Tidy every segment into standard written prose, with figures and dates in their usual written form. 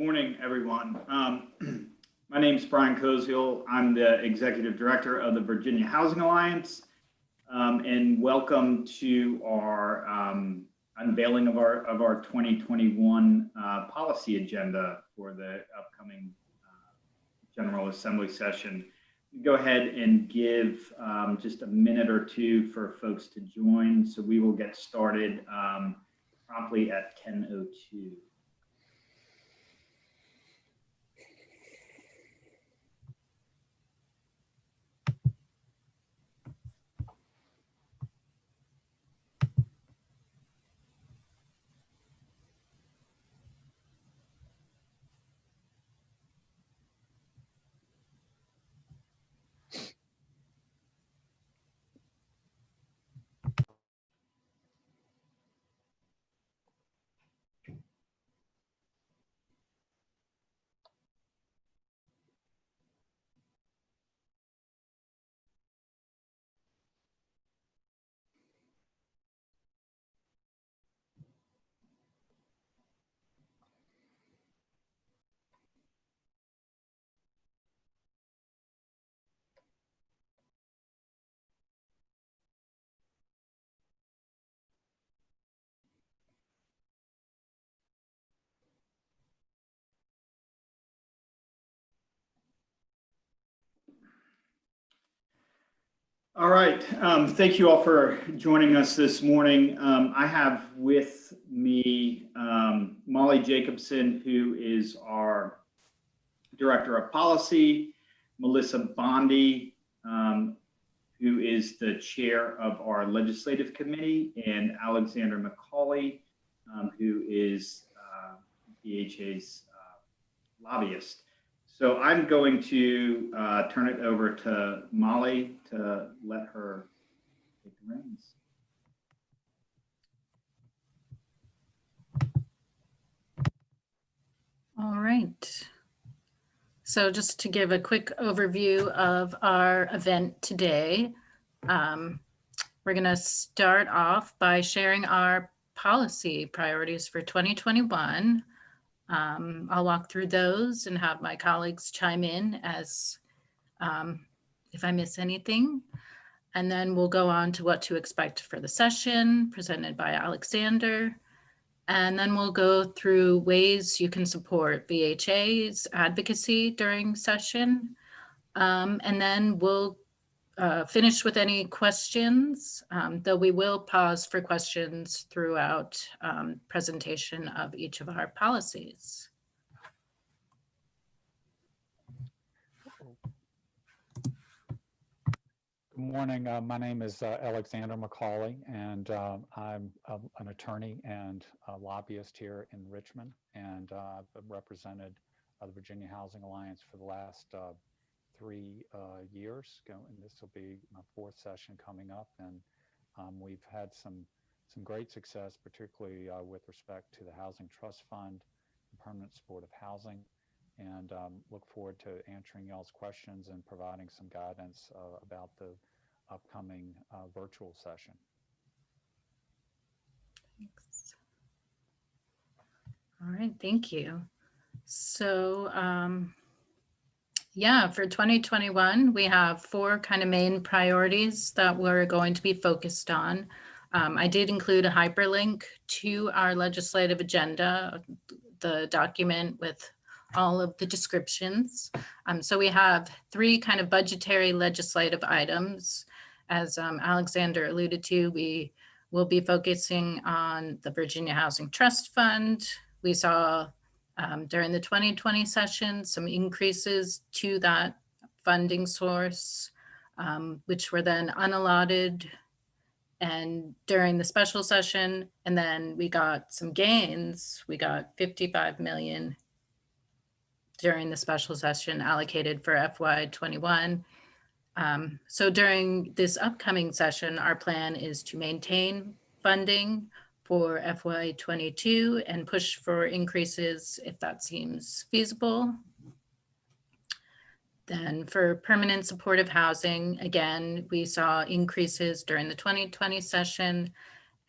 morning, everyone. My name is Brian Koziel. I'm the Executive Director of the Virginia Housing Alliance, and welcome to our unveiling of our 2021 policy agenda for the upcoming General Assembly session. Go ahead and give just a minute or two for folks to join, so we will get started promptly at 10:02. All right, thank you all for joining us this morning. I have with me Molly Jacobson, who is our Director of Policy, Melissa Bondi, who is the Chair of our Legislative Committee, and Alexander McCauley, who is VHA's lobbyist. So I'm going to turn it over to Molly to let her take the reins. All right. So just to give a quick overview of our event today, we're going to start off by sharing our policy priorities for 2021. I'll walk through those and have my colleagues chime in as if I miss anything. And then we'll go on to what to expect for the session presented by Alexander. And then we'll go through ways you can support VHA's advocacy during session. And then we'll finish with any questions, though we will pause for questions throughout presentation of each of our policies. Good morning. My name is Alexander McCauley, and I'm an attorney and a lobbyist here in Richmond, and I've represented the Virginia Housing Alliance for the last 3 years, and this will be my 4th session coming up, and we've had some great success, particularly with respect to the Housing Trust Fund and permanent supportive housing, and look forward to answering y'all's questions and providing some guidance about the upcoming virtual session. Thanks. All right, thank you. So yeah, for 2021, we have 4 kind of main priorities that we're going to be focused on. I did include a hyperlink to our legislative agenda, the document with all of the descriptions. So we have 3 kind of budgetary legislative items. As Alexander alluded to, we will be focusing on the Virginia Housing Trust Fund. We saw during the 2020 session some increases to that funding source, which were then unallotted and during the special session. And then we got some gains. We got $55 million during the special session allocated for FY21. So during this upcoming session, our plan is to maintain funding for FY22 and push for increases if that seems feasible. Then for permanent supportive housing, again, we saw increases during the 2020 session,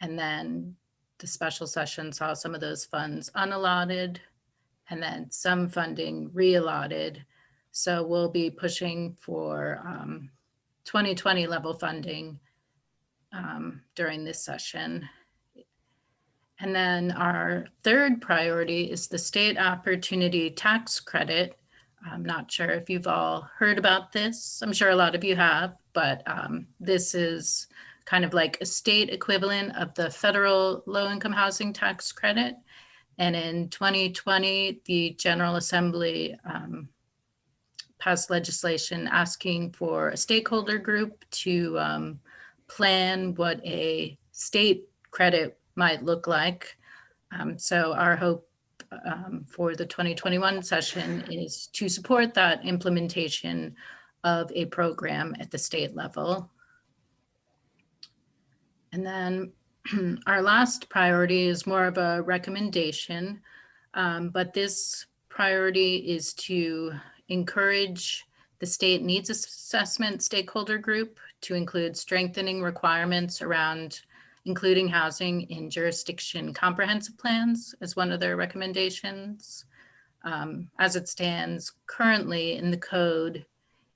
and then the special session saw some of those funds unallotted. and then some funding reallotted. So we'll be pushing for 2020 level funding during this session. And then our third priority is the state opportunity tax credit. I'm not sure if you've all heard about this. I'm sure a lot of you have, but this is kind of like a state equivalent of the federal low-income housing tax credit. And in 2020, the General Assembly passed legislation asking for a stakeholder group to plan what a state credit might look like. So our hope for the 2021 session is to support that implementation of a program at the state level. And then our last priority is more of a recommendation, but this priority is to encourage the state needs assessment stakeholder group to include strengthening requirements around including housing in jurisdiction comprehensive plans as one of their recommendations. As it stands currently in the code,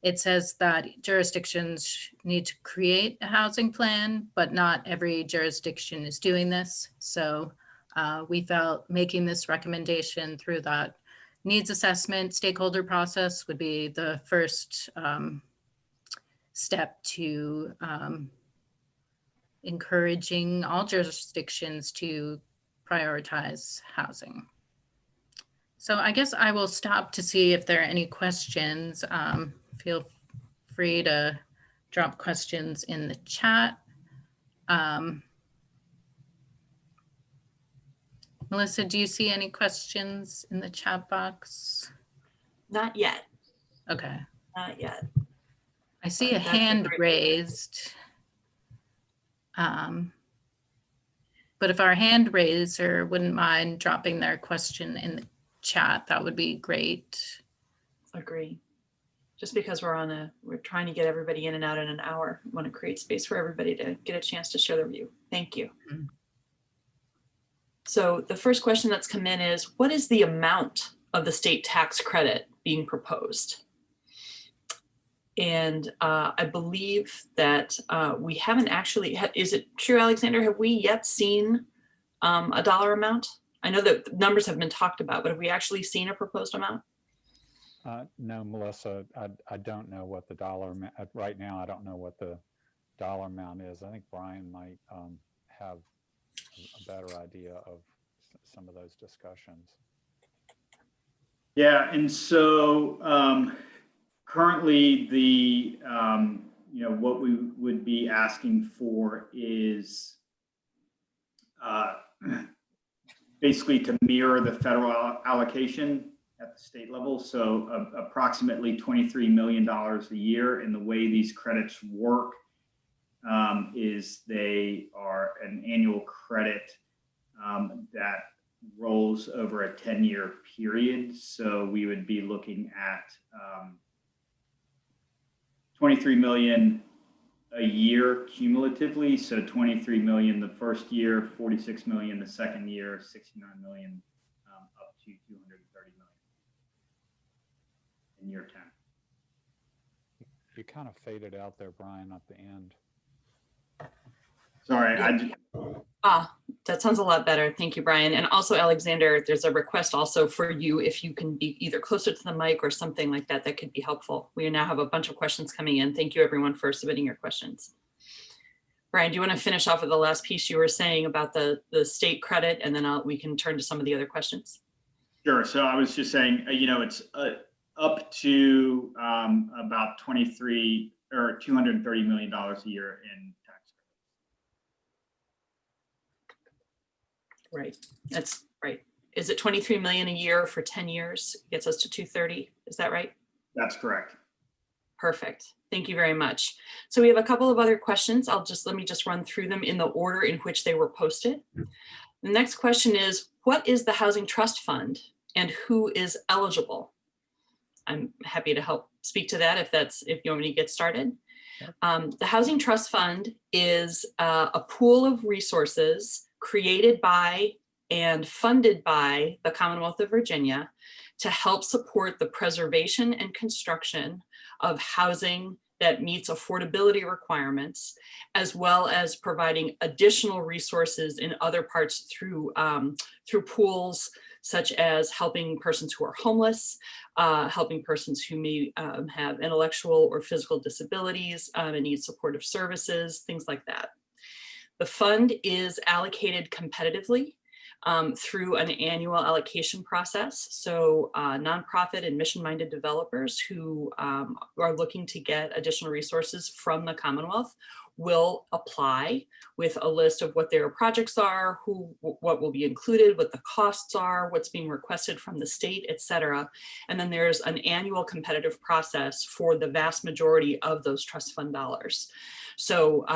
it says that jurisdictions need to create a housing plan, but not every jurisdiction is doing this. So we felt making this recommendation through that needs assessment stakeholder process would be the first step to encouraging all jurisdictions to prioritize housing. So I guess I will stop to see if there are any questions. Feel free to drop questions in the chat. Melissa, do you see any questions in the chat box? Not yet. Okay. Not yet. I see a That's hand great. raised. But if our hand raiser wouldn't mind dropping their question in the chat, that would be great. Agree. Just because we're trying to get everybody in and out in an hour. We want to create space for everybody to get a chance to share their view. Thank you. Mm-hmm. So the first question that's come in is, what is the amount of the state tax credit being proposed? And I believe that we haven't actually, is it true, Alexander, have we yet seen a dollar amount? I know that numbers have been talked about, but have we actually seen a proposed amount? No, Melissa, I don't know what the dollar amount, right now, I don't know what the dollar amount is. I think Brian might have a better idea of some of those discussions. Yeah, and so currently the what we would be asking for is basically to mirror the federal allocation at the state level. So approximately $23 million a year. And the way these credits work is they are an annual credit that rolls over a 10-year period. So we would be looking at 23 million a year cumulatively. So 23 million the first year, 46 million the second year, 69 million up to 230 million in year 10. You kind of faded out there, Brian, at the end. Sorry, That sounds a lot better. Thank you, Brian. And also, Alexander, there's a request also for you, if you can be either closer to the mic or something like that, that could be helpful. We now have a bunch of questions coming in. Thank you, everyone, for submitting your questions. Brian, do you want to finish off with the last piece you were saying about the state credit, and then we can turn to some of the other questions? Sure. So I was just saying, it's up to about 23 or $230 million a year in tax credits. Right. That's right. Is it 23 million a year for 10 years? Gets us to 230. Is that right? That's correct. Perfect. Thank you very much. So we have a couple of other questions. Let me just run through them in the order in which they were posted. The next question is, what is the Housing Trust Fund and who is eligible? I'm happy to help speak to that if you want me to get started. The Housing Trust Fund is a pool of resources created by and funded by the Commonwealth of Virginia to help support the preservation and construction of housing that meets affordability requirements, as well as providing additional resources in other parts through pools, such as helping persons who are homeless, helping persons who may have intellectual or physical disabilities and need supportive services, things like that. The fund is allocated competitively through an annual allocation process. So nonprofit and mission-minded developers who are looking to get additional resources from the Commonwealth will apply with a list of what their projects are, what will be included, what the costs are, what's being requested from the state, et cetera. And then there's an annual competitive process for the vast majority of those trust fund dollars. So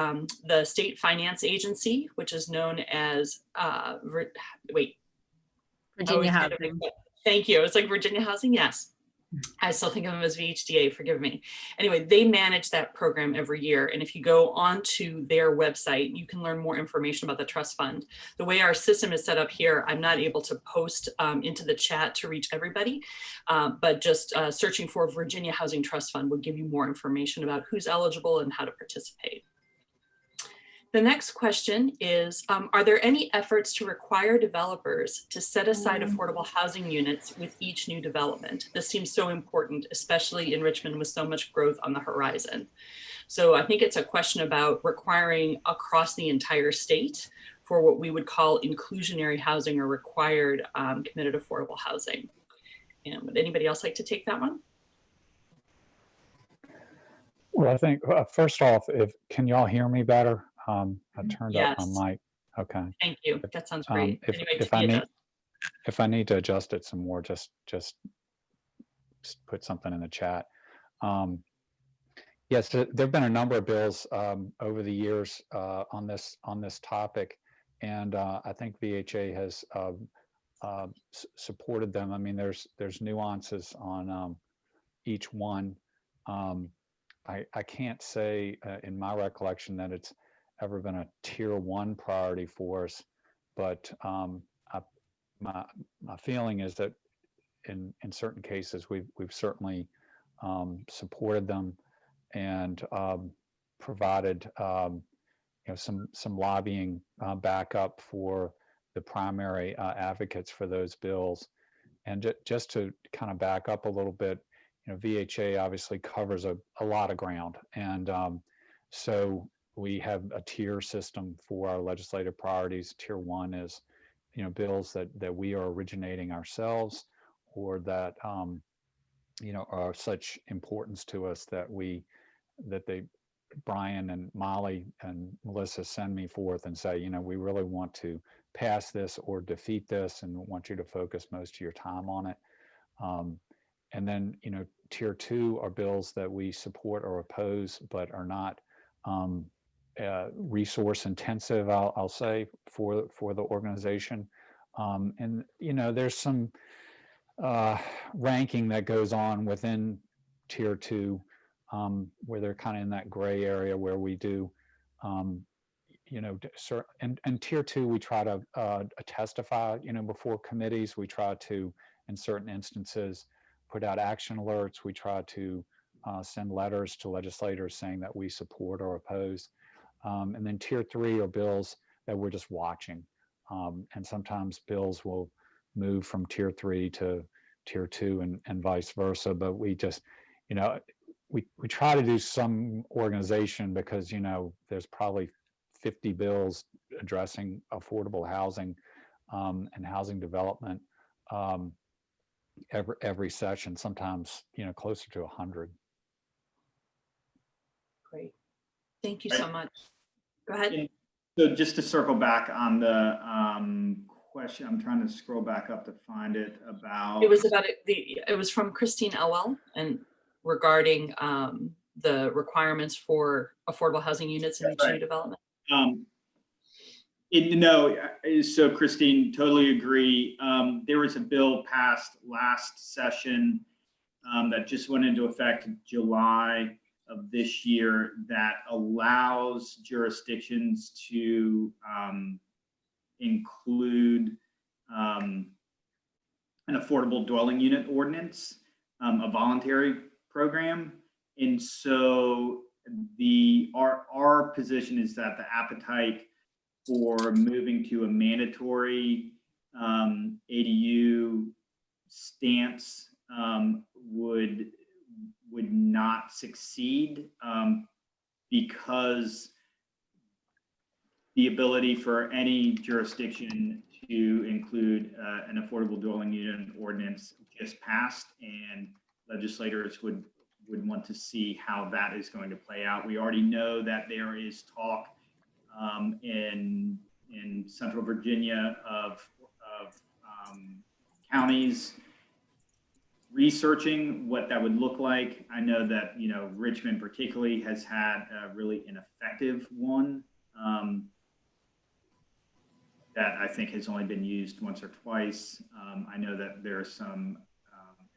the State Finance Agency, which is known as, Virginia Housing. Thank you. It's like Virginia Housing, yes. I still think of them as VHDA, forgive me. Anyway, they manage that program every year. And if you go onto their website, you can learn more information about the trust fund. The way our system is set up here, I'm not able to post into the chat to reach everybody, but just searching for Virginia Housing Trust Fund will give you more information about who's eligible and how to participate. The next question is, are there any efforts to require developers to set aside affordable housing units with each new development? This seems so important, especially in Richmond with so much growth on the horizon. So I think it's a question about requiring across the entire state for what we would call inclusionary housing or required committed affordable housing. And would anybody else like to take that one? Well, I think first off, can y'all hear me better? I turned up Yes. my mic. Okay. Thank you. That sounds great. If I need to adjust it some more, just put something in the chat. Yes, there've been a number of bills over the years on this topic, and I think VHA has supported them. I mean, there's nuances on each one. I can't say in my recollection that it's ever been a tier 1 priority for us, but my feeling is that in certain cases we've certainly supported them and provided some lobbying backup for the primary advocates for those bills. And just to kind of back up a little bit, VHA obviously covers a lot of ground, and so we have a tier system for our legislative priorities. Tier 1 is, bills that we are originating ourselves, or that are such importance to us that Brian and Molly and Melissa send me forth and say, we really want to pass this or defeat this, and want you to focus most of your time on it. And then, tier 2 are bills that we support or oppose, but are not resource intensive, I'll say, for the organization. And there's some ranking that goes on within tier 2, where they're kind of in that gray area where we do, and tier 2, we try to testify, before committees. We try to, in certain instances, put out action alerts. We try to send letters to legislators saying that we support or oppose. And then tier 3 are bills that we're just watching. And sometimes bills will move from tier 3 to tier 2 and vice versa. But we just, we try to do some organization, because, there's probably 50 bills addressing affordable housing and housing development every session, sometimes, closer to 100. Great. Thank you so much. Go ahead. So just to circle back on the question, I'm trying to scroll back up to find it about. It was from Christine Elwell, and regarding the requirements for affordable housing units in each new development. So Christine, totally agree. There was a bill passed last session that just went into effect in July of this year that allows jurisdictions to include an affordable dwelling unit ordinance, a voluntary program. And so our position is that the appetite for moving to a mandatory ADU stance would not succeed because the ability for any jurisdiction to include an affordable dwelling unit ordinance just passed, and legislators would want to see how that is going to play out. We already know that there is talk in Central Virginia of counties researching what that would look like. I know that, Richmond particularly has had a really ineffective one that I think has only been used once or twice. I know that there are some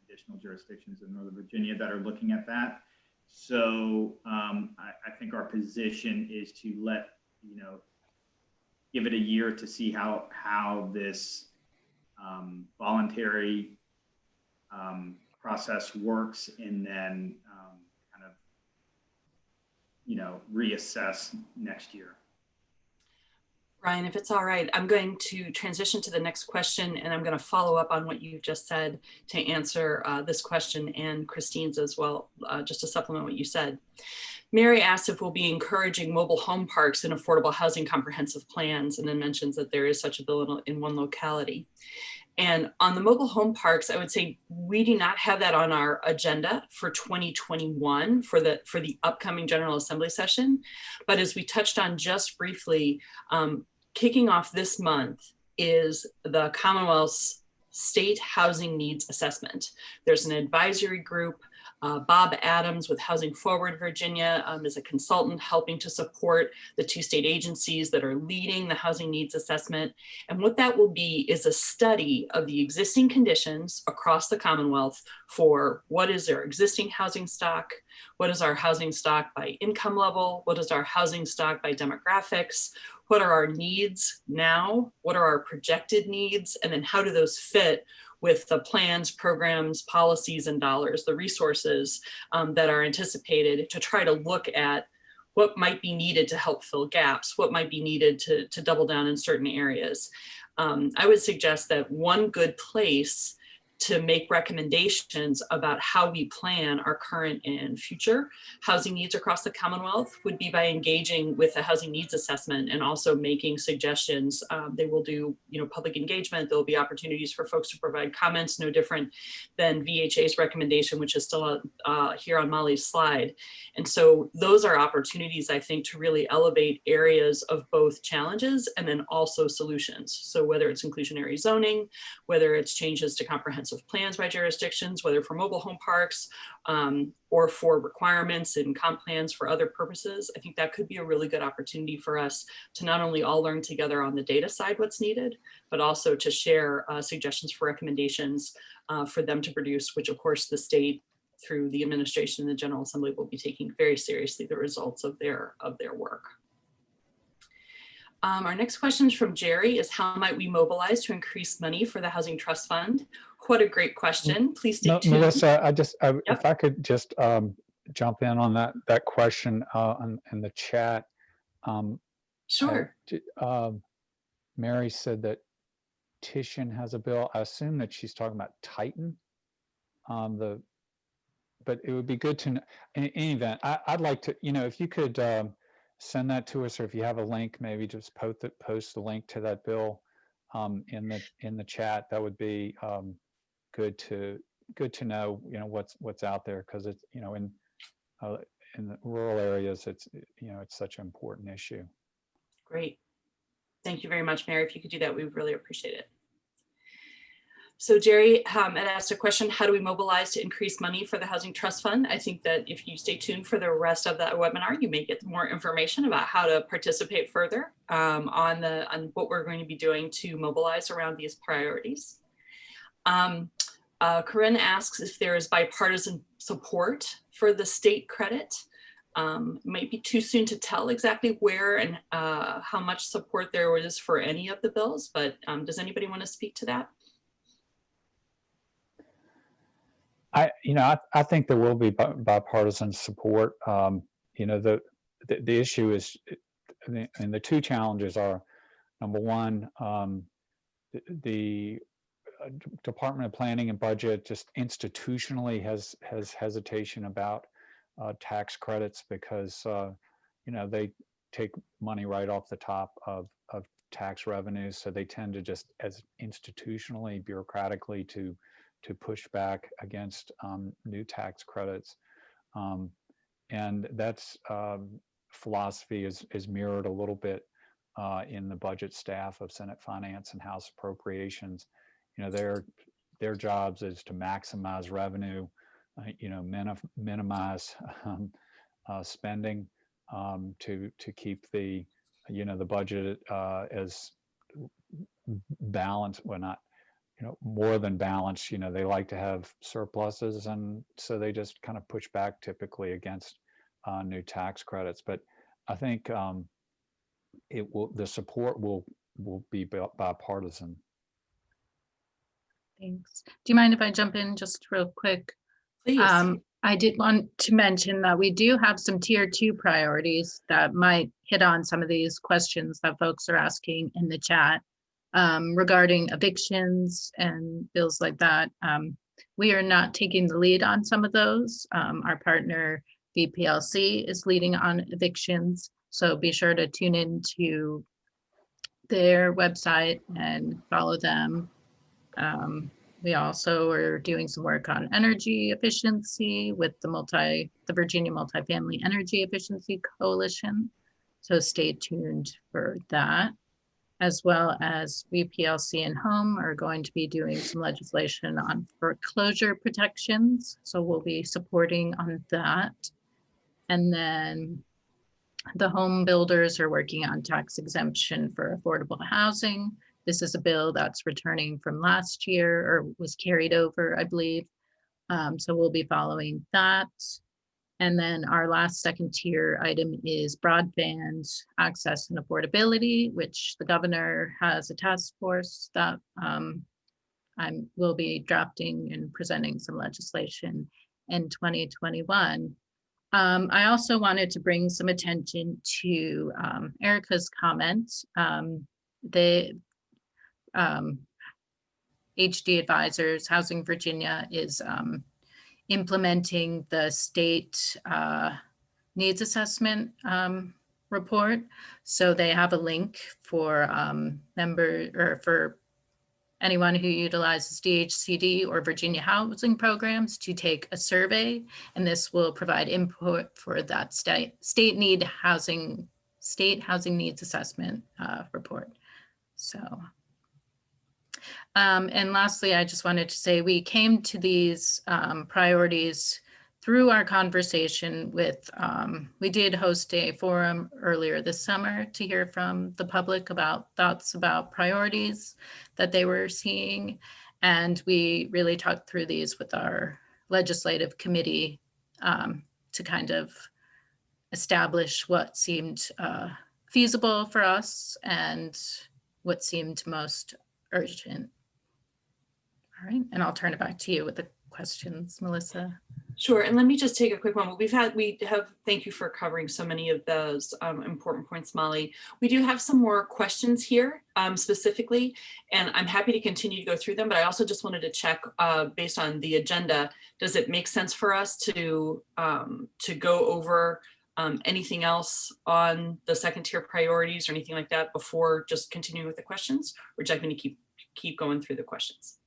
additional jurisdictions in Northern Virginia that are looking at that. So I think our position is to give it a year to see how this voluntary process works, and then reassess next year. Brian, if it's all right, I'm going to transition to the next question, and I'm going to follow up on what you just said to answer this question and Christine's as well, just to supplement what you said. Mary asked if we'll be encouraging mobile home parks and affordable housing comprehensive plans, and then mentions that there is such a bill in one locality. And on the mobile home parks, I would say we do not have that on our agenda for 2021 for the upcoming General Assembly session. But as we touched on just briefly, kicking off this month is the Commonwealth's State Housing Needs Assessment. There's an advisory group. Bob Adams with Housing Forward Virginia is a consultant helping to support the two state agencies that are leading the housing needs assessment. And what that will be is a study of the existing conditions across the Commonwealth for what is their existing housing stock, what is our housing stock by income level, what is our housing stock by demographics, what are our needs now, what are our projected needs, and then how do those fit with the plans, programs, policies, and dollars, the resources that are anticipated, to try to look at what might be needed to help fill gaps, what might be needed to double down in certain areas. I would suggest that one good place to make recommendations about how we plan our current and future housing needs across the Commonwealth would be by engaging with a housing needs assessment and also making suggestions. They will do, public engagement. There will be opportunities for folks to provide comments, no different than VHA's recommendation, which is still here on Molly's slide. And so those are opportunities, I think, to really elevate areas of both challenges and then also solutions. So whether it's inclusionary zoning, whether it's changes to comprehensive plans by jurisdictions, whether for mobile home parks or for requirements and comp plans for other purposes, I think that could be a really good opportunity for us to not only all learn together on the data side what's needed, but also to share suggestions for recommendations for them to produce, which of course the state through the administration and the General Assembly will be taking very seriously the results of their work. Our next question from Jerry is, how might we mobilize to increase money for the Housing Trust Fund? What a great question. Please stay tuned. Melissa, Yep. If I could just jump in on that question in the chat. Sure. Mary said that Titian has a bill. I assume that she's talking about Titan. But it would be good to know. In any event, I'd like to, if you could send that to us, or if you have a link, maybe just post the link to that bill in the chat. That would be good to know, what's out there, because it's, in the rural areas, it's such an important issue. Great. Thank you very much, Mary. If you could do that, we would really appreciate it. So Jerry had asked a question, how do we mobilize to increase money for the Housing Trust Fund? I think that if you stay tuned for the rest of that webinar, you may get more information about how to participate further on what we're going to be doing to mobilize around these priorities. Corinne asks if there is bipartisan support for the state credit. Might be too soon to tell exactly where and how much support there is for any of the bills, but does anybody want to speak to that? I think there will be bipartisan support. The issue is, and the two challenges are, number one, the Department of Planning and Budget just institutionally has hesitation about tax credits because they take money right off the top of tax revenues, so they tend to just, as institutionally, bureaucratically, to push back against new tax credits, and that's philosophy is mirrored a little bit in the budget staff of Senate Finance and House Appropriations. Their jobs is to maximize revenue, minimize spending, to keep the budget as balanced, well, not more than balanced. They like to have surpluses, and so they just kind of push back typically against new tax credits. But I think the support will be bipartisan. Thanks. Do you mind if I jump in just real quick? Please. I did want to mention that we do have some tier 2 priorities that might hit on some of these questions that folks are asking in the chat regarding evictions and bills like that. We are not taking the lead on some of those. Our partner VPLC is leading on evictions, so be sure to tune into their website and follow them. We also are doing some work on energy efficiency with the Virginia Multifamily Energy Efficiency Coalition. So stay tuned for that, as well as VPLC and Home are going to be doing some legislation on foreclosure protections. So we'll be supporting on that. And then the home builders are working on tax exemption for affordable housing. This is a bill that's returning from last year, or was carried over, I believe. So we'll be following that. And then our last second tier item is broadband access and affordability, which the governor has a task force that I will be drafting and presenting some legislation in 2021. I also wanted to bring some attention to Erica's comment. HD Advisors Housing Virginia is implementing the state needs assessment report. So they have a link for for anyone who utilizes DHCD or Virginia housing programs to take a survey, and this will provide input for that state housing needs assessment report. So. And lastly, I just wanted to say we came to these priorities through our conversation with, we did host a forum earlier this summer to hear from the public about thoughts about priorities that they were seeing. And we really talked through these with our legislative committee to kind of establish what seemed feasible for us and what seemed most urgent. All right, and I'll turn it back to you with the questions, Melissa. Sure, and let me just take a quick moment. Thank you for covering so many of those important points, Molly. We do have some more questions here specifically, and I'm happy to continue to go through them, but I also just wanted to check based on the agenda, does it make sense for us to go over anything else on the second tier priorities or anything like that before just continuing with the questions? Or would you like me to keep going through the questions?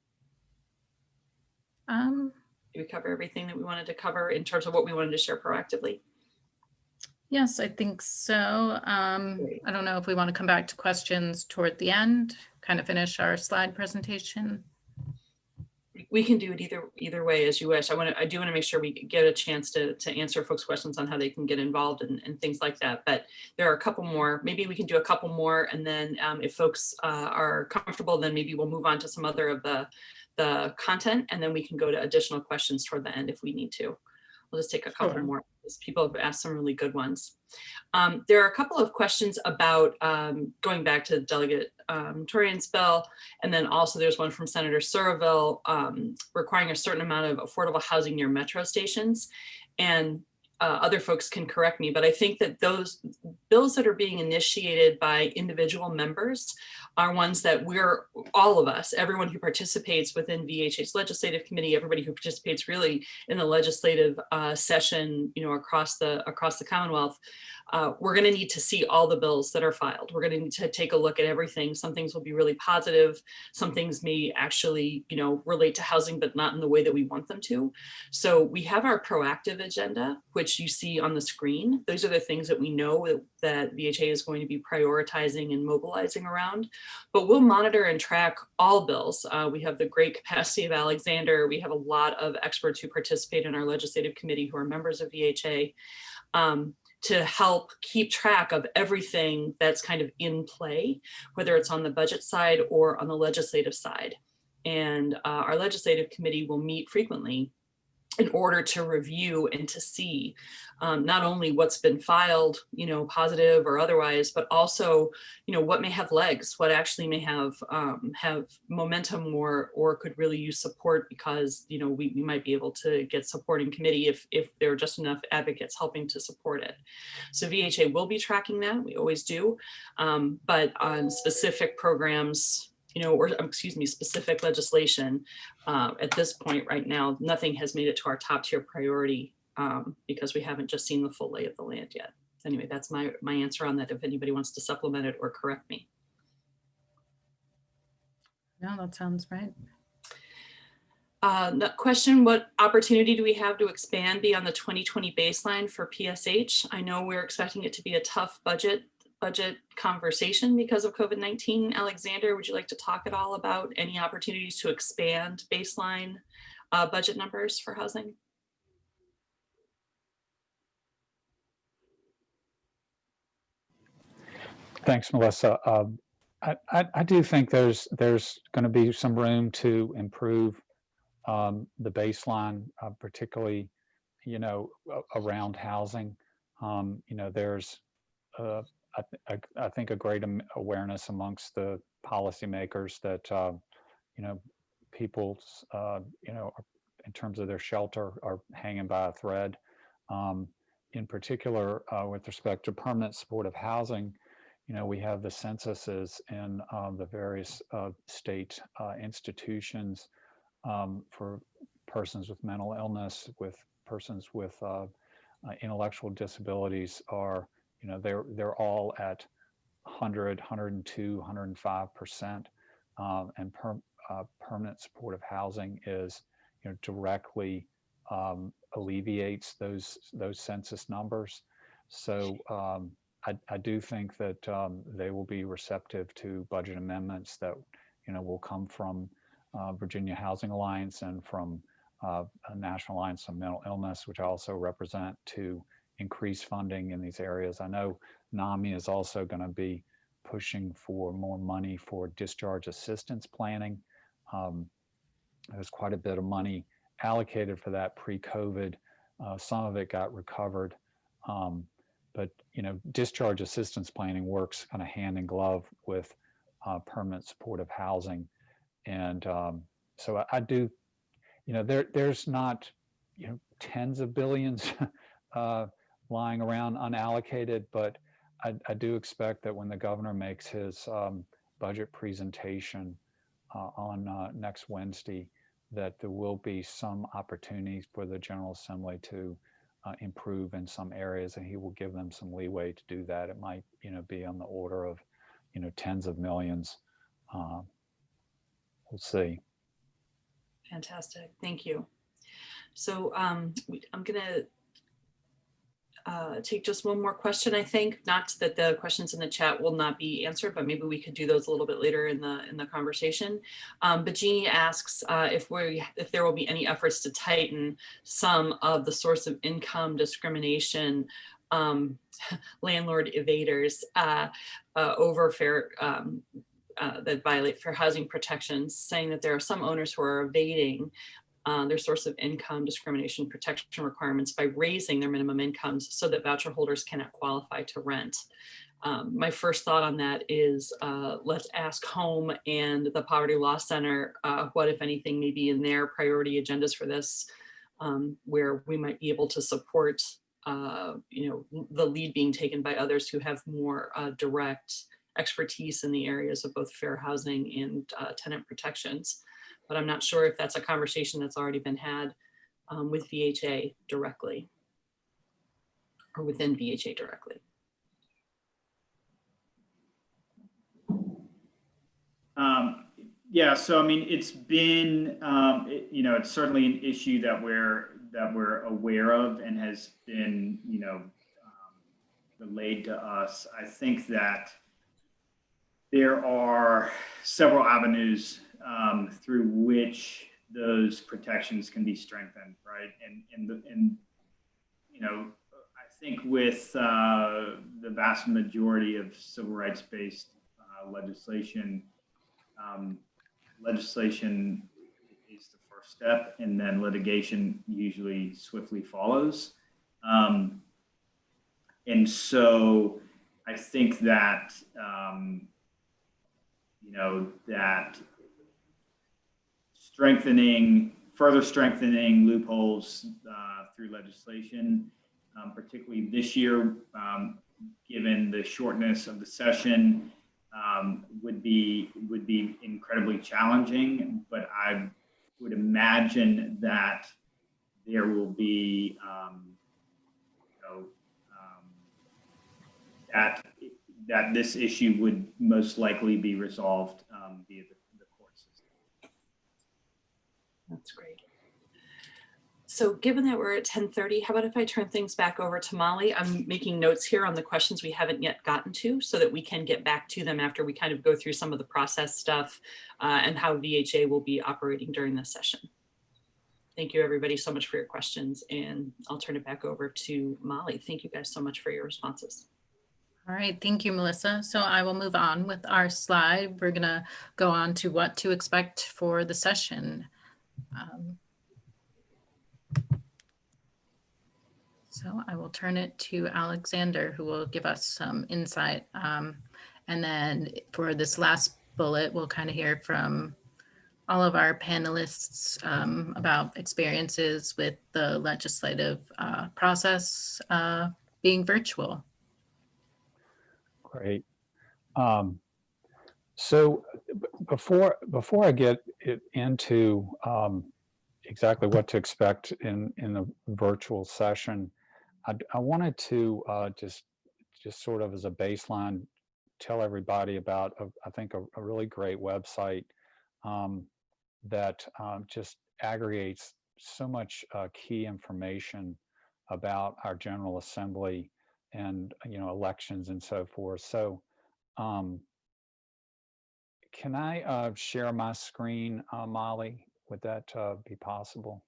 Did we cover everything that we wanted to cover in terms of what we wanted to share proactively? Yes, I think so. I don't know if we want to come back to questions toward the end, kind of finish our slide presentation. We can do it either way as you wish. I do want to make sure we get a chance to answer folks' questions on how they can get involved and things like that. But there are a couple more. Maybe we can do a couple more, and then if folks are comfortable, then maybe we'll move on to some other of the content, and then we can go to additional questions toward the end if we need to. I'll just take a couple Sure. more, because people have asked some really good ones. There are a couple of questions about going back to Delegate Torian's bill, and then also there's one from Senator Surville requiring a certain amount of affordable housing near metro stations. And other folks can correct me, but I think that those bills that are being initiated by individual members are ones that we're, all of us, everyone who participates within VHA's legislative committee, everybody who participates really in the legislative session, you know, across the Commonwealth, we're going to need to see all the bills that are filed. We're going to need to take a look at everything. Some things will be really positive. Some things may actually, you know, relate to housing, but not in the way that we want them to. So we have our proactive agenda, which you see on the screen. Those are the things that we know that VHA is going to be prioritizing and mobilizing around. But we'll monitor and track all bills. We have the great capacity of Alexander. We have a lot of experts who participate in our legislative committee who are members of VHA. To help keep track of everything that's kind of in play, whether it's on the budget side or on the legislative side. And our legislative committee will meet frequently in order to review and to see not only what's been filed, you know, positive or otherwise, but also, you know, what may have legs, what actually may have momentum or could really use support because, you know, we might be able to get support in committee if there are just enough advocates helping to support it. So VHA will be tracking that, we always do, but on specific programs, you know, or excuse me, specific legislation, at this point right now, nothing has made it to our top tier priority because we haven't just seen the full lay of the land yet. Anyway, that's my answer on that if anybody wants to supplement it or correct me. No, that sounds right. Question, what opportunity do we have to expand beyond the 2020 baseline for PSH? I know we're expecting it to be a tough budget conversation because of COVID-19. Alexander, would you like to talk at all about any opportunities to expand baseline budget numbers for housing? Thanks, Melissa. I do think there's going to be some room to improve the baseline, particularly, you know, around housing. You know, there's I think a great awareness amongst the policymakers that you know, people's you know, in terms of their shelter are hanging by a thread. In particular, with respect to permanent supportive housing, you know, we have the censuses in the various state institutions for persons with mental illness, with persons with intellectual disabilities are, you know, they're all at 100, 102, 105%, and permanent supportive housing is, you know, directly alleviates those census numbers. So I do think that they will be receptive to budget amendments that, you know, will come from Virginia Housing Alliance and from National Alliance on Mental Illness, which I also represent, to increase funding in these areas. I know NAMI is also going to be pushing for more money for discharge assistance planning. There's quite a bit of money allocated for that pre-COVID. Some of it got recovered, but, you know, discharge assistance planning works kind of hand in glove with permanent supportive housing. And so I do, you know, there's not, you know, tens of billions lying around unallocated, but I do expect that when the governor makes his budget presentation on next Wednesday, that there will be some opportunities for the General Assembly to improve in some areas, and he will give them some leeway to do that. It might, you know, be on the order of, you know, tens of millions. We'll see. Fantastic, thank you. So I'm gonna take just one more question, I think. Not that the questions in the chat will not be answered, but maybe we could do those a little bit later in the conversation. But Jeannie asks if there will be any efforts to tighten some of the source of income discrimination landlord evaders over fair that violate fair housing protections, saying that there are some owners who are evading their source of income discrimination protection requirements by raising their minimum incomes so that voucher holders cannot qualify to rent. My first thought on that is let's ask Home and the Poverty Law Center what, if anything, may be in their priority agendas for this, where we might be able to support the lead being taken by others who have more direct expertise in the areas of both fair housing and tenant protections. But I'm not sure if that's a conversation that's already been had with VHA directly or within VHA directly. Yeah, so I mean, it's been, it's certainly an issue that we're aware of and has been, relayed to us. I think that there are several avenues through which those protections can be strengthened, right? And I think with the vast majority of civil rights-based legislation, legislation is the first step, and then litigation usually swiftly follows. And so I think that, that further strengthening loopholes through legislation, particularly this year, given the shortness of the session, would be incredibly challenging. But I would imagine that there will be, that this issue would most likely be resolved via the court system. That's great. So given that we're at 10:30, how about if I turn things back over to Molly? I'm making notes here on the questions we haven't yet gotten to so that we can get back to them after we kind of go through some of the process stuff and how VHA will be operating during this session. Thank you everybody so much for your questions, and I'll turn it back over to Molly. Thank you guys so much for your responses. All right, thank you, Melissa. So I will move on with our slide. We're gonna go on to what to expect for the session. So I will turn it to Alexander, who will give us some insight. And then for this last bullet, we'll kind of hear from all of our panelists about experiences with the legislative process being virtual. Great. So before I get into exactly what to expect in the virtual session, I wanted to just sort of as a baseline tell everybody about I think a really great website that just aggregates so much key information about our General Assembly and elections and so forth. So can I share my screen, Molly? Would that be possible?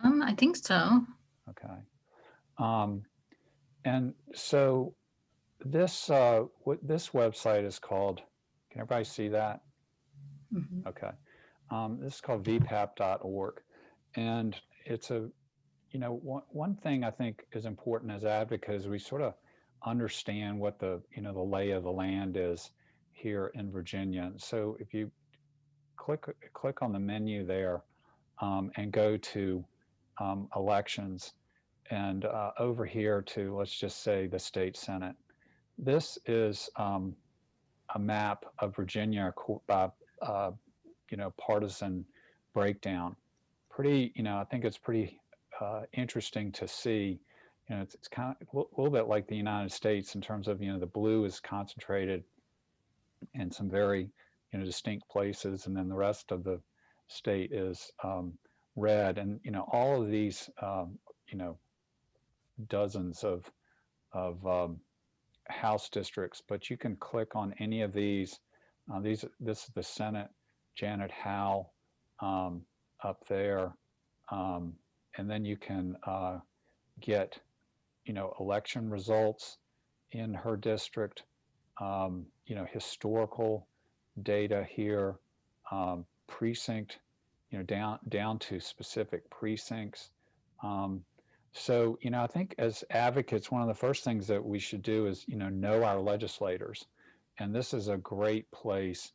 I think so. Okay. And so this what this website is called, can everybody see that? Mm-hmm. Okay. This is called vpap.org. And it's one thing I think is important as advocates, we sort of understand what the lay of the land is here in Virginia. So if you click on the menu there and go to elections and over here to, let's just say, the state Senate. This is a map of Virginia by partisan breakdown. Pretty, I think it's pretty interesting to see. It's kind of a little bit like the United States in terms of the blue is concentrated in some very distinct places, and then the rest of the state is red. And all of these dozens of House districts, but you can click on any of these. This is the Senate, Janet Howe up there, and then you can get election results in her district, historical data here, precinct down to specific precincts. So, I think as advocates, one of the first things that we should do is, know our legislators. And this is a great place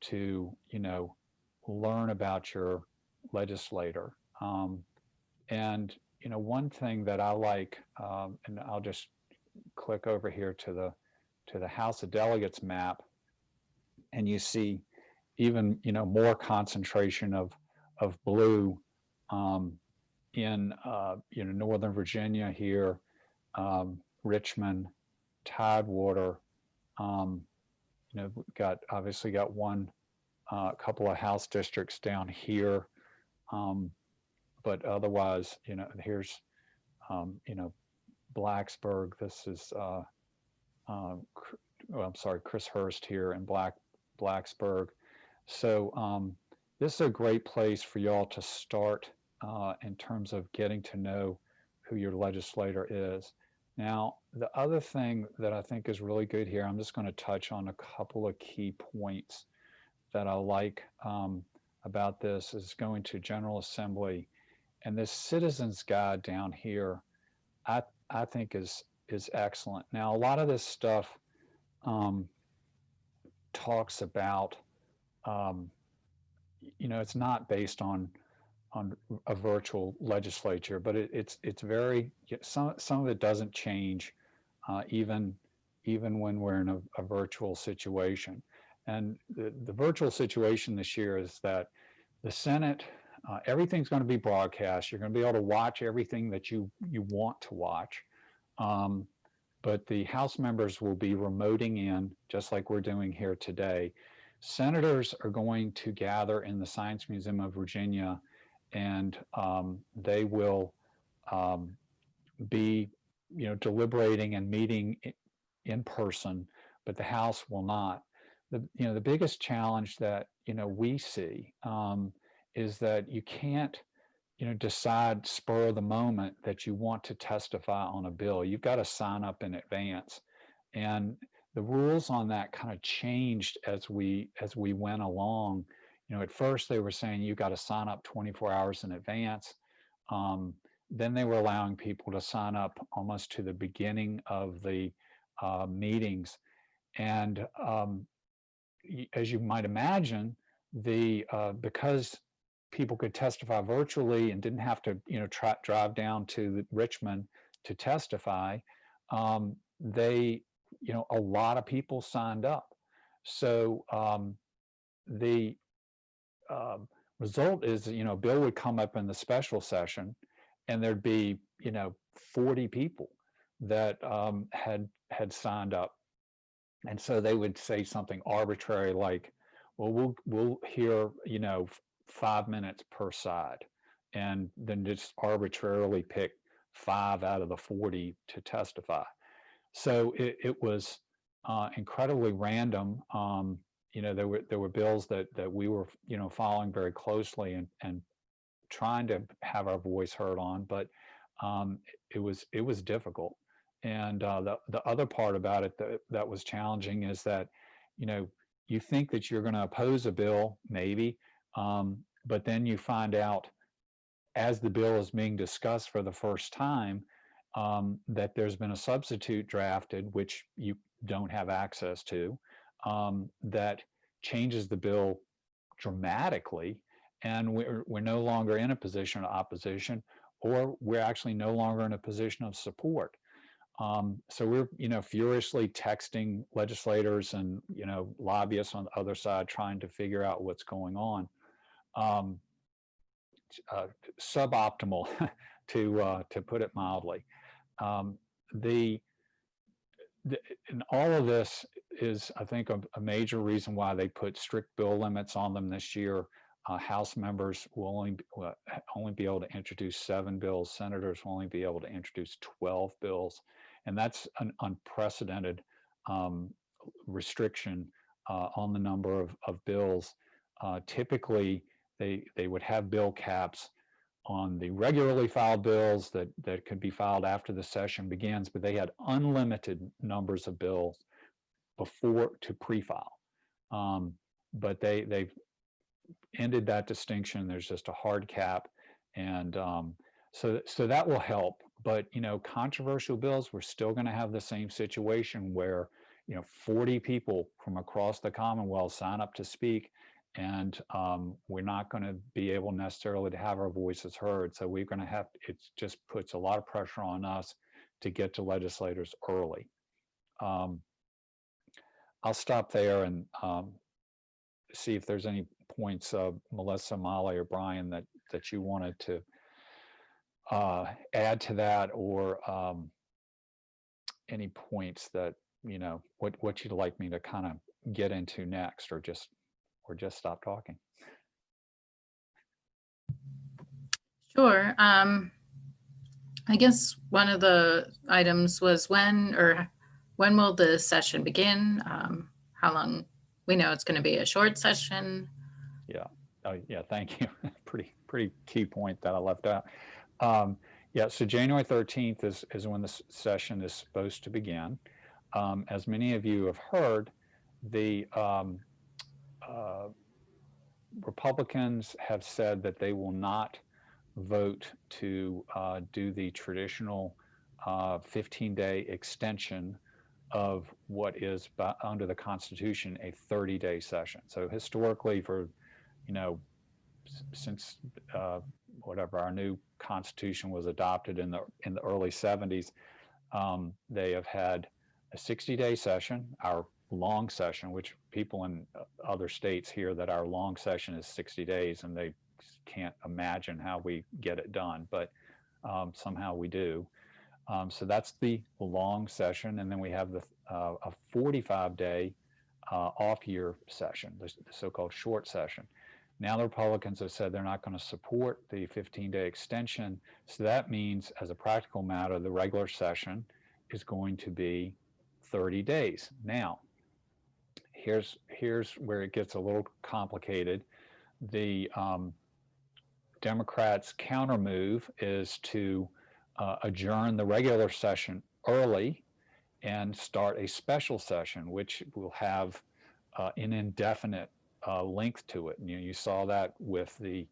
to, learn about your legislator. And, one thing that I like, and I'll just click over here to the House of Delegates map, and you see even, more concentration of blue in Northern Virginia here, Richmond, Tidewater. We've obviously got one couple of House districts down here, but otherwise, here's Blacksburg. This is I'm sorry, Chris Hurst here in Blacksburg. So this is a great place for y'all to start in terms of getting to know who your legislator is. Now, the other thing that I think is really good here, I'm just going to touch on a couple of key points that I like about this, is going to General Assembly. And this citizens guide down here, I think is excellent. Now, a lot of this stuff talks about, it's not based on a virtual legislature, but it's very, some of it doesn't change even when we're in a virtual situation. And the virtual situation this year is that the Senate, everything's going to be broadcast. You're going to be able to watch everything that you want to watch. But the House members will be remoting in, just like we're doing here today. Senators are going to gather in the Science Museum of Virginia, and they will be, deliberating and meeting in person, but the House will not. The biggest challenge that we see is that you can't decide spur of the moment that you want to testify on a bill. You've got to sign up in advance, and the rules on that kind of changed as we went along. At first they were saying you got to sign up 24 hours in advance. Then they were allowing people to sign up almost to the beginning of the meetings, and as you might imagine, because people could testify virtually and didn't have to drive down to Richmond to testify, a lot of people signed up. So the result is, bill would come up in the special session, and there'd be 40 people that had signed up. And so they would say something arbitrary like, well, we'll hear 5 minutes per side, and then just arbitrarily pick 5 out of the 40 to testify. So it was incredibly random. There were bills that we were following very closely and trying to have our voice heard on, but it was difficult. And the other part about it that was challenging is that you think that you're going to oppose a bill, maybe, but then you find out as the bill is being discussed for the first time that there's been a substitute drafted, which you don't have access to, that changes the bill dramatically, and we're no longer in a position of opposition, or we're actually no longer in a position of support. So we're, furiously texting legislators and, lobbyists on the other side trying to figure out what's going on. Suboptimal, to put it mildly. And all of this is, I think, a major reason why they put strict bill limits on them this year. House members will only be able to introduce 7 bills. Senators will only be able to introduce 12 bills. And that's an unprecedented restriction on the number of bills. Typically, they would have bill caps on the regularly filed bills that could be filed after the session begins, but they had unlimited numbers of bills before to pre-file. But they've ended that distinction. There's just a hard cap. And so that will help. But, controversial bills, we're still going to have the same situation where, 40 people from across the Commonwealth sign up to speak, and we're not going to be able necessarily to have our voices heard. So we're going to have, it just puts a lot of pressure on us to get to legislators early. I'll stop there and see if there's any points, Melissa, Molly, or Brian, that you wanted to add to that, or any points that, what you'd like me to kind of get into next, or just stop talking. Sure. I guess one of the items was when will the session begin? How long? We know it's going to be a short session. Yeah. Oh, yeah. Thank you. pretty key point that I left out. Yeah. So January 13th is when the session is supposed to begin. As many of you have heard, the Republicans have said that they will not vote to do the traditional 15-day extension of what is under the Constitution a 30-day session. So historically, for since whatever our new Constitution was adopted in the early 70s, they have had a 60-day session, our long session, which people in other states hear that our long session is 60 days, and they can't imagine how we get it done, but somehow we do. So that's the long session, and then we have a 45-day off-year session, the so-called short session. Now the Republicans have said they're not going to support the 15-day extension, so that means, as a practical matter, the regular session is going to be 30 days. Now, here's where it gets a little complicated. The Democrats' counter move is to adjourn the regular session early and start a special session, which will have an indefinite length to it. And, you saw that with the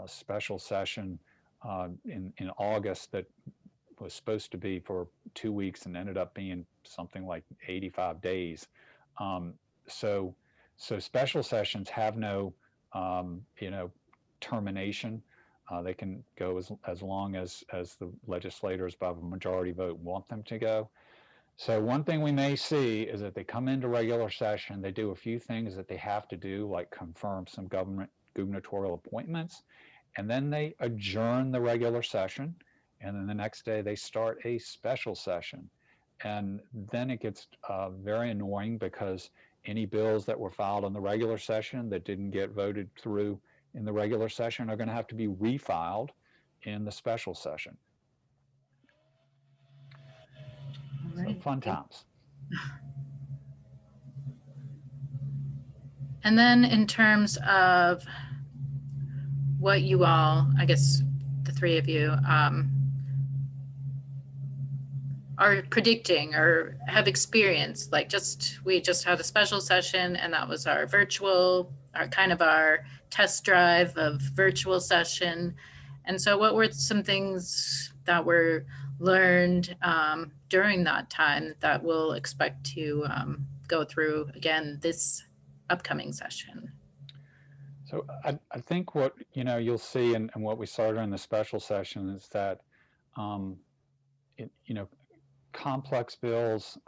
special session in August that was supposed to be for 2 weeks and ended up being something like 85 days. So special sessions have no, termination. They can go as long as the legislators by a majority vote want them to go. So one thing we may see is that they come into regular session, they do a few things that they have to do, like confirm some gubernatorial appointments, and then they adjourn the regular session, and then the next day they start a special session. And then it gets very annoying, because any bills that were filed in the regular session that didn't get voted through in the regular session are going to have to be refiled in the special session. So fun times. And then in terms of what you all, I guess the three of you, are predicting or have experienced, like we just had a special session, and that was our virtual, our test drive of virtual session. And so what were some things that were learned during that time that we'll expect to go through again this upcoming session? So I think what you'll see, and what we saw during the special session, is that complex bills,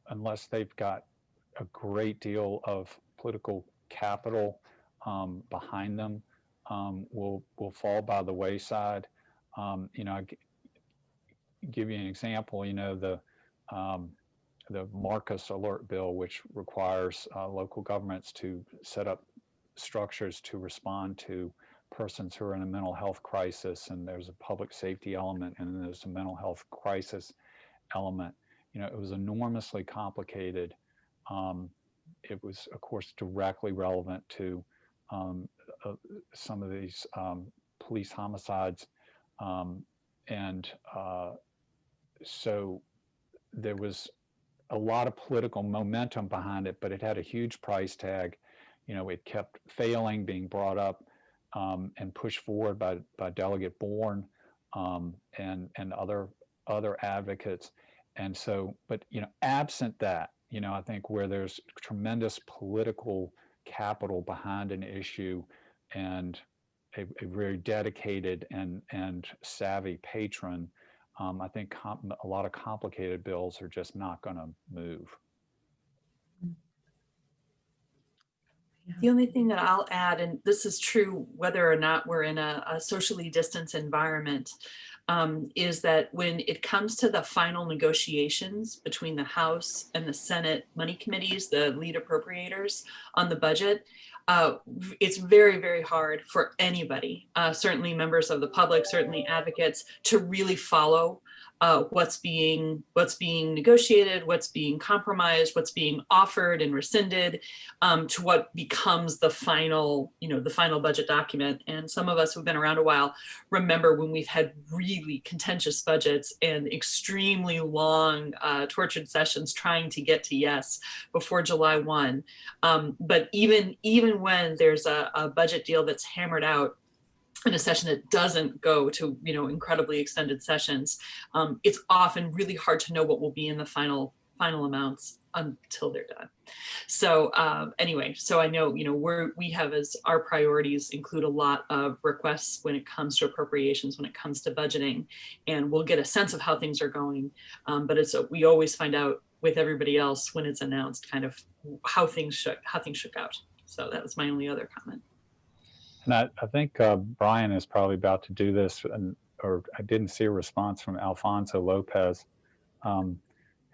unless they've got a great deal of political capital behind them, will fall by the wayside. I give you an example. The Marcus Alert Bill, which requires local governments to set up structures to respond to persons who are in a mental health crisis, and there's a public safety element, and then there's a mental health crisis element. It was enormously complicated. It was, of course, directly relevant to some of these police homicides, and so there was a lot of political momentum behind it, but it had a huge price tag. it kept failing, being brought up and pushed forward by Delegate Bourne and other advocates. And so, but, absent that, I think where there's tremendous political capital behind an issue and a very dedicated and savvy patron, I think a lot of complicated bills are just not going to move. The only thing that I'll add, and this is true whether or not we're in a socially distanced environment, is that when it comes to the final negotiations between the House and the Senate money committees, the lead appropriators on the budget, it's very, very hard for anybody, certainly members of the public, certainly advocates, to really follow what's being negotiated, what's being compromised, what's being offered and rescinded, to what becomes the final budget document. And some of us who've been around a while remember when we've had really contentious budgets and extremely long, tortured sessions trying to get to yes before July 1. But even when there's a budget deal that's hammered out in a session that doesn't go to incredibly extended sessions, it's often really hard to know what will be in the final amounts until they're done. So anyway, so I know we have as our priorities include a lot of requests when it comes to appropriations, when it comes to budgeting, and we'll get a sense of how things are going. But we always find out with everybody else when it's announced kind of how things shook out. So that was my only other comment. And I think Brian is probably about to do this, or I didn't see a response from Alfonso Lopez,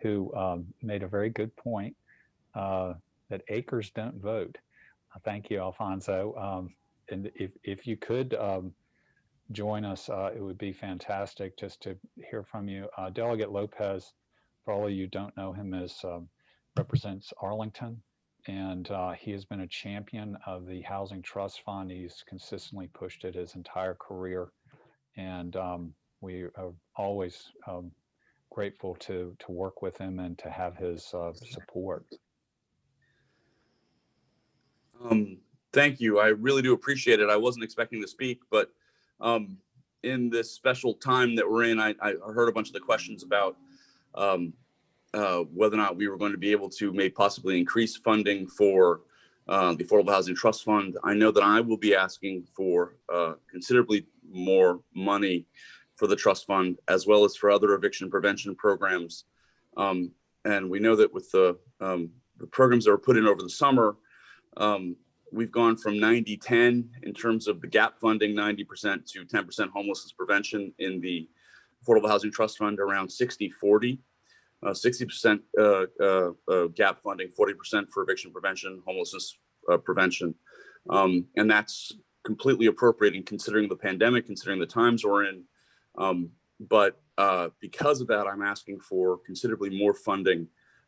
who made a very good point that acres don't vote. Thank you, Alfonso. And if you could join us, it would be fantastic just to hear from you. Delegate Lopez, for all of you who don't know him, represents Arlington. And he has been a champion of the Housing Trust Fund. He's consistently pushed it his entire career. And we are always grateful to work with him and to have his support. Thank you. I really do appreciate it. I wasn't expecting to speak, but in this special time that we're in, I heard a bunch of the questions about whether or not we were going to be able to possibly increase funding for the Affordable Housing Trust Fund. I know that I will be asking for considerably more money for the trust fund, as well as for other eviction prevention programs. And we know that with the programs that were put in over the summer, we've gone from 90-10 in terms of the gap funding, 90% to 10% homelessness prevention in the Affordable Housing Trust Fund, around 60-40. 60% gap funding, 40% for eviction prevention, homelessness prevention. And that's completely appropriate in considering the pandemic, considering the times we're in. But because of that, I'm asking for considerably more funding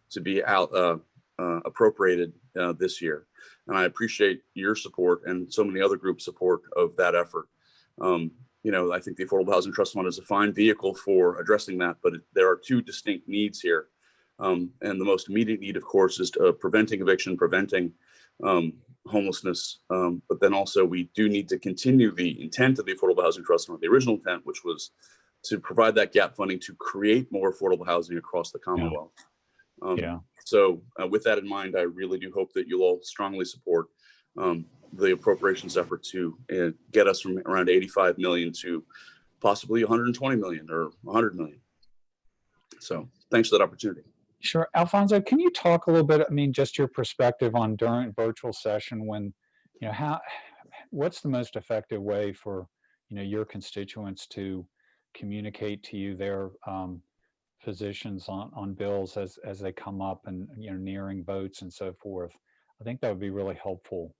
to be appropriated this year. And I appreciate your support and so many other groups' support of that effort. I think the Affordable Housing Trust Fund is a fine vehicle for addressing that, but there are two distinct needs here. And the most immediate need, of course, is preventing eviction, preventing homelessness. But then also we do need to continue the intent of the Affordable Housing Trust Fund, the original intent, which was to provide that gap funding to create more affordable housing across the Commonwealth. So with that in mind, I really do hope that you'll all strongly support the appropriations effort to get us from around 85 million to possibly 120 million or 100 million. So thanks for that opportunity. Sure. Alfonso, can you talk a little bit, just your perspective on during virtual session when, what's the most effective way for, your constituents to communicate to you their positions on bills as they come up and, nearing votes and so forth? I think that would be really helpful,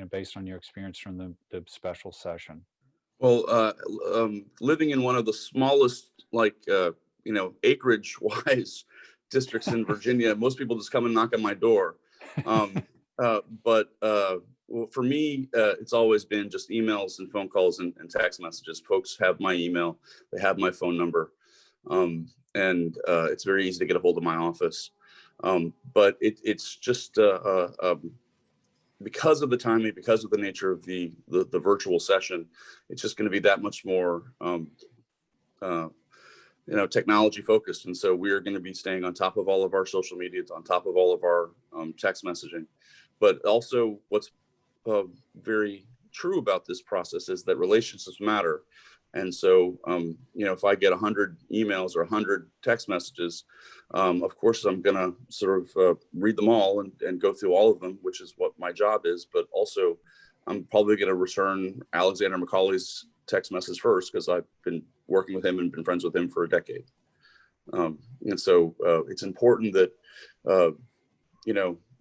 based on your experience from the special session. Well, living in one of the smallest, acreage-wise districts in Virginia, most people just come and knock on my door. But for me, it's always been just emails and phone calls and text messages. Folks have my email, they have my phone number, and it's very easy to get a hold of my office. But it's just because of the timing, because of the nature of the virtual session, it's just going to be that much more technology focused. And so we're going to be staying on top of all of our social media, on top of all of our text messaging. But also what's very true about this process is that relationships matter. And so, if I get 100 emails or 100 text messages, of course, I'm going to sort of read them all and go through all of them, which is what my job is. But also, I'm probably going to return Alexander Macaulay's text message first, because I've been working with him and been friends with him for a decade. And so it's important that,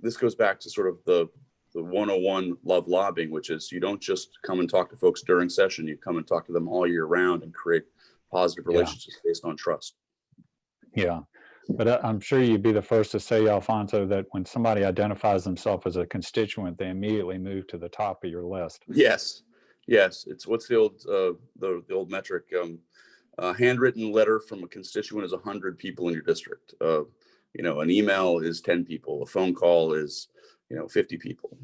this goes back to sort of the 101 love lobbying, which is you don't just come and talk to folks during session, you come and talk to them all year round and create positive relationships based on trust. Yeah, but I'm sure you'd be the first to say, Alfonso, that when somebody identifies themselves as a constituent, they immediately move to the top of your list. Yes. It's what's the old metric? A handwritten letter from a constituent is 100 people in your district. An email is 10 people. A phone call is 50 people.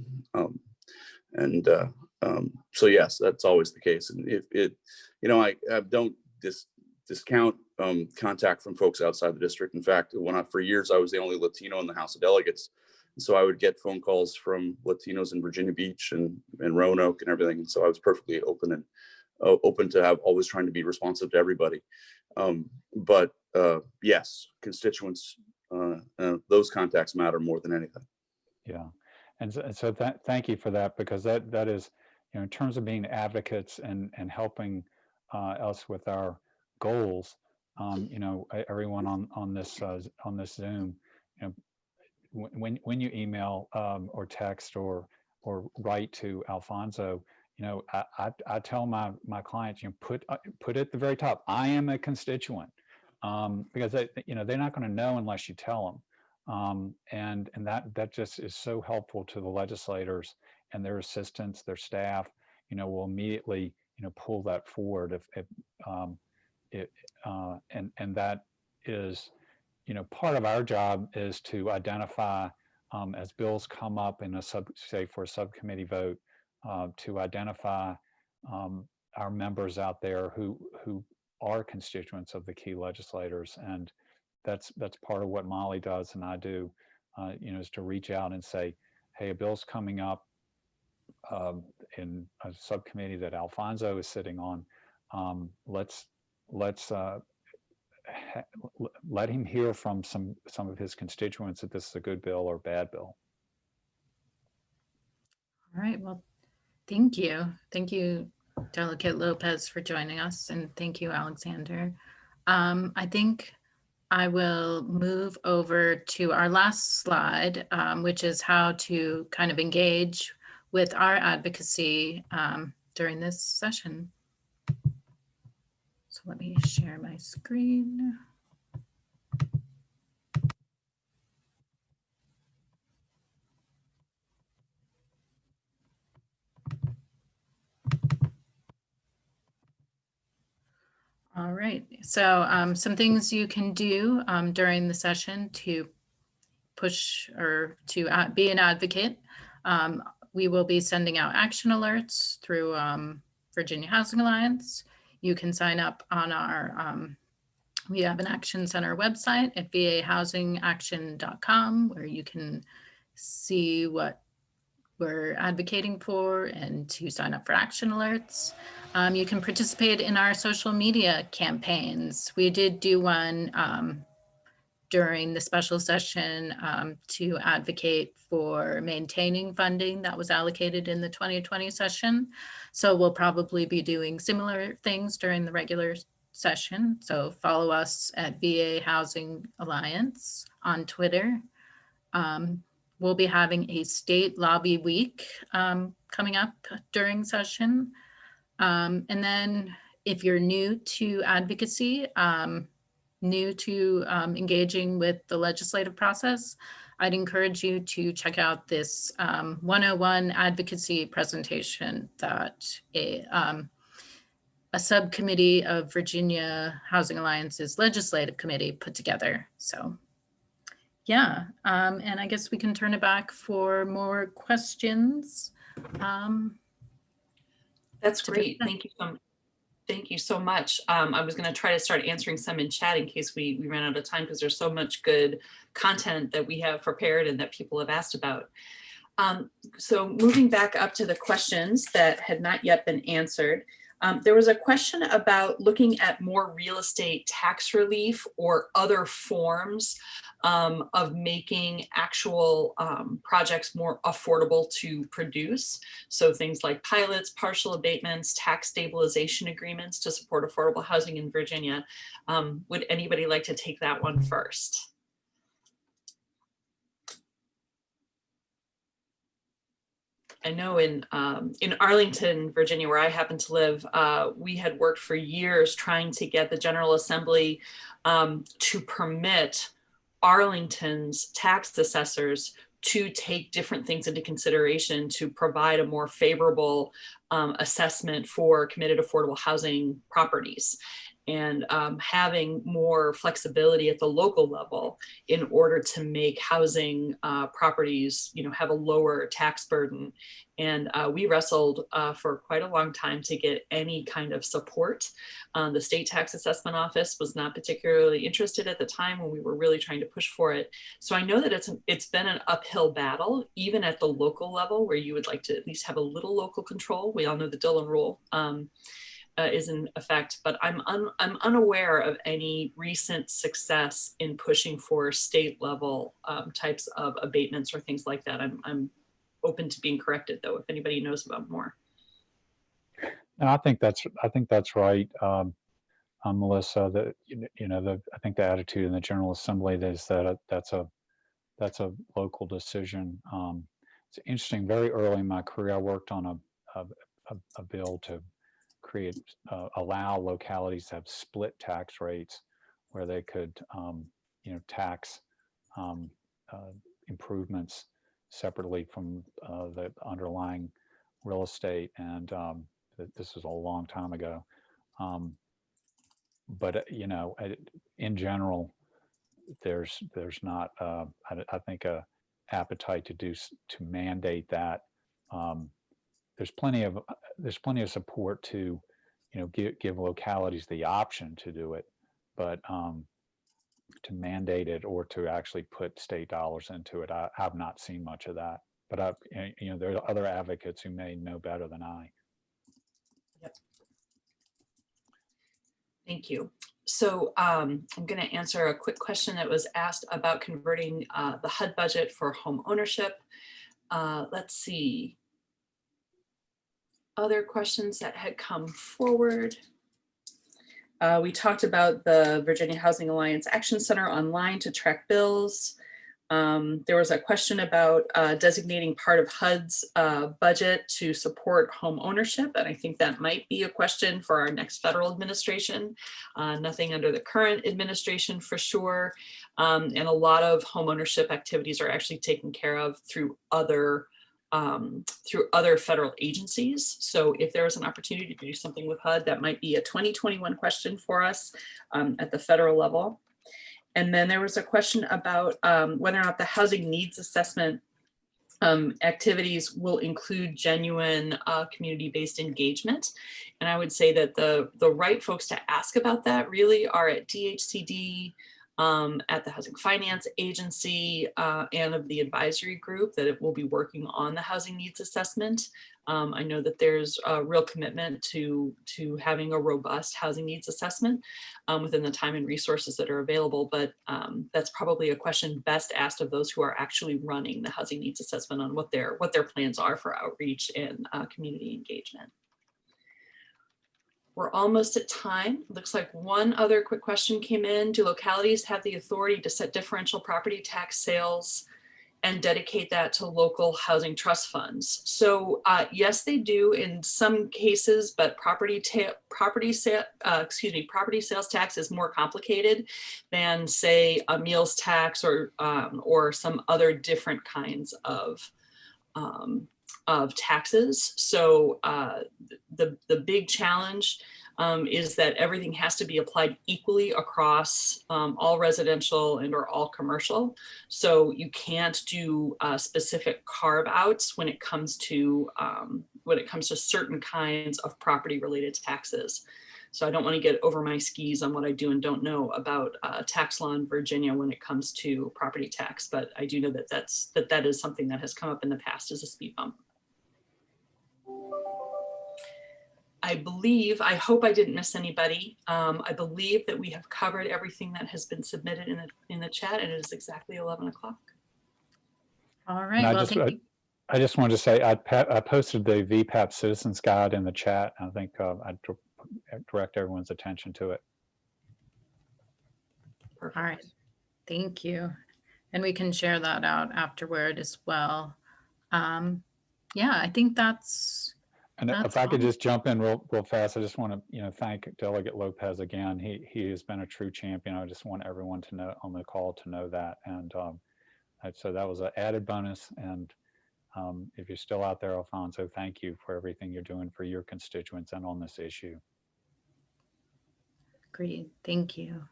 So yes, that's always the case. And I don't discount contact from folks outside the district. In fact, for years, I was the only Latino in the House of Delegates. And so I would get phone calls from Latinos in Virginia Beach and Roanoke and everything. And so I was perfectly open to always trying to be responsive to everybody. But yes, constituents, those contacts matter more than anything. Yeah, and so thank you for that, because that is, in terms of being advocates and helping us with our goals. Everyone on this Zoom, when you email or text or write to Alfonso, I tell my clients, put at the very top, I am a constituent, because they're not going to know unless you tell them. And that just is so helpful to the legislators and their assistants, their staff, will immediately, pull that forward and that is, part of our job is to identify, as bills come up in for a subcommittee vote, to identify our members out there who are constituents of the key legislators. And that's part of what Molly does and I do, is to reach out and say, hey, a bill's coming up in a subcommittee that Alfonso is sitting on. Let's let him hear from some of his constituents that this is a good bill or bad bill. All right, well, thank you. Thank you, Delegate Lopez, for joining us, and thank you, Alexander. I think I will move over to our last slide, which is how to kind of engage with our advocacy during this session. So let me share my screen. All right, so some things you can do during the session to push or to be an advocate. We will be sending out action alerts through Virginia Housing Alliance. You can sign up on our, we have an Action Center website at vahousingaction.com, where you can see what we're advocating for and to sign up for action alerts. You can participate in our social media campaigns. We did do one during the special session to advocate for maintaining funding that was allocated in the 2020 session. So we'll probably be doing similar things during the regular session. So follow us at VA Housing Alliance on Twitter. We'll be having a state lobby week coming up during session. And then if you're new to advocacy, new to engaging with the legislative process, I'd encourage you to check out this 101 advocacy presentation that a subcommittee of Virginia Housing Alliance's legislative committee put together. So Yeah, and I guess we can turn it back for more questions. That's To great. discuss. Thank you so much. I was going to try to start answering some in chat in case we ran out of time, because there's so much good content that we have prepared and that people have asked about. So moving back up to the questions that had not yet been answered, there was a question about looking at more real estate tax relief or other forms of making actual projects more affordable to produce. So things like pilots, partial abatements, tax stabilization agreements to support affordable housing in Virginia. Would anybody like to take that one first? I know in Arlington, Virginia, where I happen to live, we had worked for years trying to get the General Assembly to permit Arlington's tax assessors to take different things into consideration to provide a more favorable assessment for committed affordable housing properties, and having more flexibility at the local level in order to make housing properties, have a lower tax burden. And we wrestled for quite a long time to get any kind of support. The state tax assessment office was not particularly interested at the time when we were really trying to push for it. So I know that it's been an uphill battle, even at the local level, where you would like to at least have a little local control. We all know the Dillon rule is in effect, but I'm unaware of any recent success in pushing for state level types of abatements or things like that. I'm open to being corrected though, if anybody knows about more. No, I think that's right, Melissa. I think the attitude in the General Assembly is that that's a local decision. It's interesting. Very early in my career, I worked on a bill to allow localities to have split tax rates, where they could tax improvements separately from the underlying real estate. And this was a long time ago. But in general, there's not I think a appetite to mandate that. There's plenty of support to give localities the option to do it, but to mandate it or to actually put state dollars into it, I have not seen much of that. But there are other advocates who may know better than I. Yep. Thank you. So I'm going to answer a quick question that was asked about converting the HUD budget for home ownership. Let's see. Other questions that had come forward. We talked about the Virginia Housing Alliance Action Center online to track bills. There was a question about designating part of HUD's budget to support home ownership, and I think that might be a question for our next federal administration. Nothing under the current administration for sure, and a lot of home ownership activities are actually taken care of through other federal agencies. So if there is an opportunity to do something with HUD, that might be a 2021 question for us at the federal level. And then there was a question about whether or not the housing needs assessment activities will include genuine community-based engagement. And I would say that the right folks to ask about that really are at DHCD, at the Housing Finance Agency, and of the advisory group that it will be working on the housing needs assessment. I know that there's a real commitment to having a robust housing needs assessment within the time and resources that are available, but that's probably a question best asked of those who are actually running the housing needs assessment on what their plans are for outreach and community engagement. We're almost at time. Looks like one other quick question came in. Do localities have the authority to set differential property tax sales and dedicate that to local housing trust funds? So yes, they do in some cases, but property sales tax is more complicated than say a meals tax or some other different kinds of taxes. So the big challenge is that everything has to be applied equally across all residential and or all commercial. So you can't do specific carve outs when it comes to certain kinds of property related taxes. So I don't want to get over my skis on what I do and don't know about tax law in Virginia when it comes to property tax, but I do know that that is something that has come up in the past as a speed bump. I hope I didn't miss anybody. I believe that we have covered everything that has been submitted in the chat, and it is exactly 11 o'clock. All And right, well, thank you. I just wanted to say I posted the VPAP Citizens Guide in the chat. I think I'd direct everyone's attention to it. Perfect. All right, thank you. And we can share that out afterward as well. Yeah, I think that's And if I could just jump in real fast, I just want to, thank Delegate Lopez again. He has been a true champion. I just want everyone to know on the call to know that. And so that was an added bonus. And if you're still out there, Alfonso, thank you for everything you're doing for your constituents and on this issue. great. Thank you.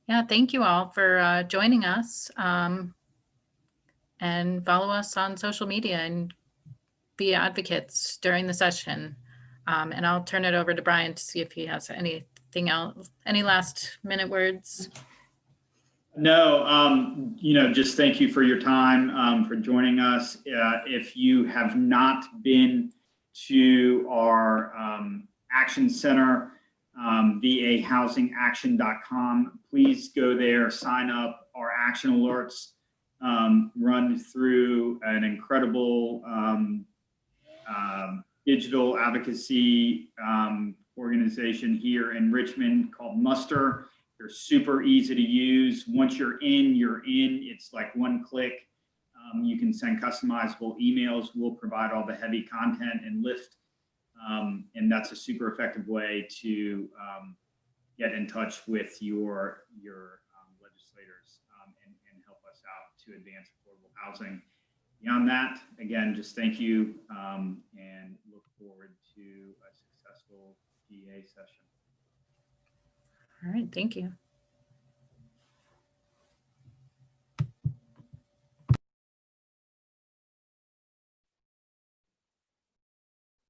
Yeah, thank you all for joining us. And follow us on social media and be advocates during the session. And I'll turn it over to Brian to see if he has anything else, any last minute words. No, just thank you for your time, for joining us. If you have not been to our Action Center, vahousingaction.com, please go there, sign up. Our action alerts run through an incredible digital advocacy organization here in Richmond called Muster. They're super easy to use. Once you're in, you're in. It's like one click. You can send customizable emails. We'll provide all the heavy content and lift. And that's a super effective way to get in touch with your legislators and help us out to advance affordable housing. Beyond that, again, just thank you and look forward to a successful GA session. All right, thank you.